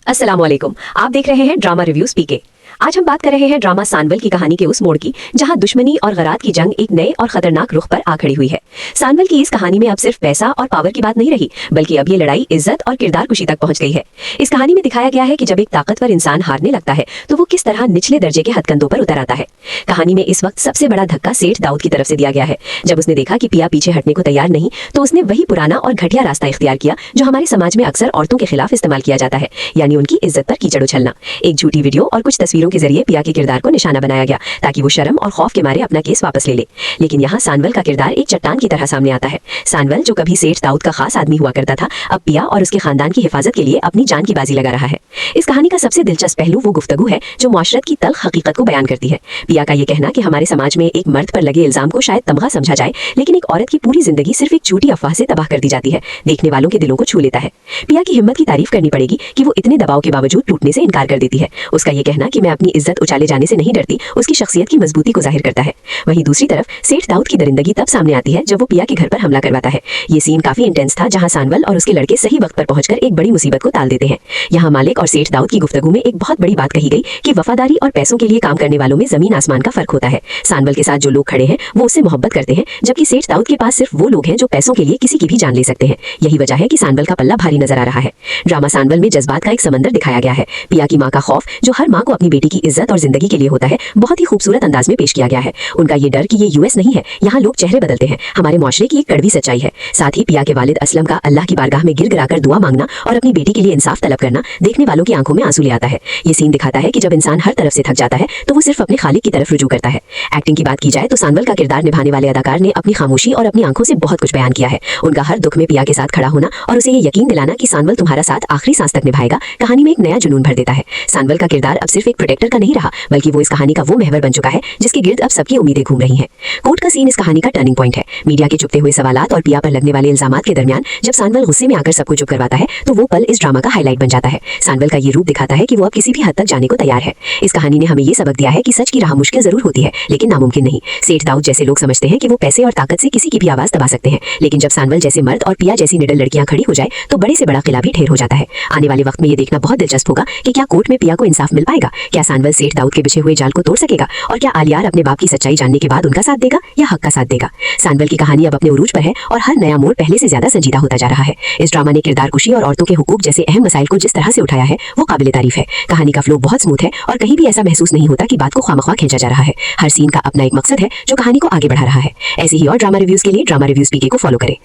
अस्सलामुअलैकुम। आप देख रहे हैं ड्रामा रिव्यूज पीके। आज हम बात कर रहे हैं ड्रामा सानवल की कहानी के उस मोड़ की जहां दुश्मनी और गरात की जंग एक नए और खतरनाक रुख पर आ खड़ी हुई है। सानवल की इस कहानी में अब सिर्फ पैसा और पावर की बात नहीं रही, बल्कि अब ये लड़ाई इज्जत और किरदार कुशी तक पहुंच गई है। इस कहानी में दिखाया गया है कि जब एक ताकतवर इंसान हारने लगता है तो वो किस तरह निचले दर्जे के हथकंडों पर उतर आता है। कहानी में इस वक्त सबसे बड़ा धक्का सेठ दाऊद की तरफ से दिया गया है। जब उसने देखा कि पिया पीछे हटने को तैयार नहीं, तो उसने वही पुराना और घटिया रास्ता इख्तियार किया जो हमारे समाज में अक्सर औरतों के खिलाफ इस्तेमाल किया जाता है, यानी उनकी इज्जत पर कीचड़ उछलना। एक झूठी वीडियो और कुछ तस्वीरों के जरिए पिया के किरदार को निशाना बनाया गया ताकि वो शर्म और खौफ के मारे अपना केस वापस ले ले। लेकिन यहाँ सानवल का किरदार एक चट्टान की तरह सामने आता है। सानवल, जो कभी सेठ दाऊद का खास आदमी हुआ करता था, अब पिया और उसके खानदान की हिफाजत के लिए अपनी जान की बाजी लगा रहा है। इस कहानी का सबसे दिलचस्प पहलू वो गुफ्तगू है जो मुआशरत की तल्ख हकीकत को बयान करती है। पिया का ये कहना कि हमारे समाज में एक मर्द पर लगे इल्जाम को शायद तमगा समझा जाए, लेकिन एक औरत की पूरी जिंदगी सिर्फ एक झूठी अफवाह से तबाह कर दी जाती है, देखने वालों के दिलों को छू लेता है। पिया की हिम्मत की तारीफ करनी पड़ेगी कि वो इतने दबाव के बावजूद टूटने से इनकार कर देती है। उसका ये कहना कि मैं अपनी इज्जत उछाले जाने से नहीं डरती, उसकी शख्सियत की मजबूती को जाहिर करता है। वहीं दूसरी तरफ सेठ दाऊद की दरिंदगी तब सामने आती है जब वो पिया के घर पर हमला करवाता है। ये सीन काफी इंटेंस था, जहां सानवल और उसके लड़के सही वक्त पर पहुंचकर एक बड़ी मुसीबत को टाल देते हैं। यहाँ मालिक और सेठ दाऊद की गुफ्तगू में एक बहुत बड़ी बात कही गई कि वफादारी और पैसों के लिए काम करने वालों में जमीन आसमान का फर्क होता है। सानवल के साथ जो लोग खड़े हैं वो उससे मोहब्बत करते हैं, जबकि सेठ दाऊद के पास सिर्फ वो लोग हैं जो पैसों के लिए किसी की भी जान ले सकते हैं। यही वजह है कि सानवल का पल्ला भारी नजर आ रहा है। ड्रामा सानवल में जज्बात का एक समंदर दिखाया गया है। पिया की माँ का खौफ, जो हर माँ को अपनी बेटी की इज्जत और जिंदगी के लिए होता है, बहुत ही खूबसूरत अंदाज में पेश किया गया है। उनका ये डर कि ये यूएस नहीं है, यहाँ लोग चेहरे बदलते हैं, हमारे मुआशरे की एक कड़वी सच्चाई है। साथ ही पिया के वालिद असलम का अल्लाह की बारगाह में गिर गिराकर दुआ मांगना और अपनी बेटी के लिए इंसाफ तलब करना देखने वालों की आंखों में आंसू ले आता है। ये सीन दिखाता है कि जब इंसान हर तरफ से थक जाता है तो वो सिर्फ अपने खालिक की तरफ रुजू करता है। एक्टिंग की बात की जाए तो सानवल का किरदार निभाने वाले अदाकार ने अपनी खामोशी और अपनी आंखों से बहुत कुछ बयान किया है। उनका हर दुख में पिया के साथ खड़ा होना और उसे ये यकीन दिलाना कि सानवल तुम्हारा साथ आखिरी सांस तक निभाएगा, कहानी में एक नया जुनून भर देता है। सानवल का किरदार अब सिर्फ एक प्रोटेक्टर का नहीं रहा, बल्कि वो इस कहानी का वो महवर बन चुका है जिसके गिर्द अब सबकी उम्मीदें घूम रही हैं। कोर्ट का सीन इस कहानी का टर्निंग पॉइंट है। मीडिया के चुपते हुए सवालात और पिया पर लगने वाले इल्जामात के दरमियान जब सानवल गुस्से में आकर सबको चुप करवाता है तो वो पल इस ड्रामा का हाईलाइट बन जाता है। सानवल का ये रूप दिखाता है कि वो अब किसी भी हद तक जाने को तैयार है। इस कहानी ने हमें ये सबक दिया है कि सच की राह मुश्किल जरूर होती है, लेकिन नामुमकिन नहीं। सेठ दाऊद जैसे लोग समझते हैं कि वो पैसे और ताकत से किसी की भी आवाज दबा सकते हैं, लेकिन जब सानवल जैसे मर्द और पिया जैसी निडर लड़कियां खड़ी हो जाए तो बड़े से बड़ा किला भी ढेर हो जाता है। आने वाले वक्त में ये देखना बहुत दिलचस्प होगा कि क्या कोर्ट में पिया को इंसाफ मिल पाएगा, क्या सानवल सेठ दाऊद के बिछे हुए जाल को तोड़ सकेगा, और क्या आलियार अपने बाप की सच्चाई जानने के बाद उनका साथ देगा या हक का साथ देगा। सानवल की कहानी अब अपने उरूज पर है और हर नया मोड़ पहले से ज्यादा संजीदा होता जा रहा है। इस ड्रामा ने किरदार कुशी और औरतों के हुकूक जैसे अहम मसाइल को जिस तरह से उठाया है वो काबिल तारीफ है। कहानी का फ्लो बहुत स्मूथ है और कहीं भी ऐसा महसूस नहीं होता कि बात को खामख्वाह खींचा जा रहा है। हर सीन का अपना एक मकसद है जो कहानी को आगे बढ़ा रहा है। ऐसे ही और ड्रामा रिव्यूज के लिए ड्रामा रिव्यूज पीके को फॉलो करें।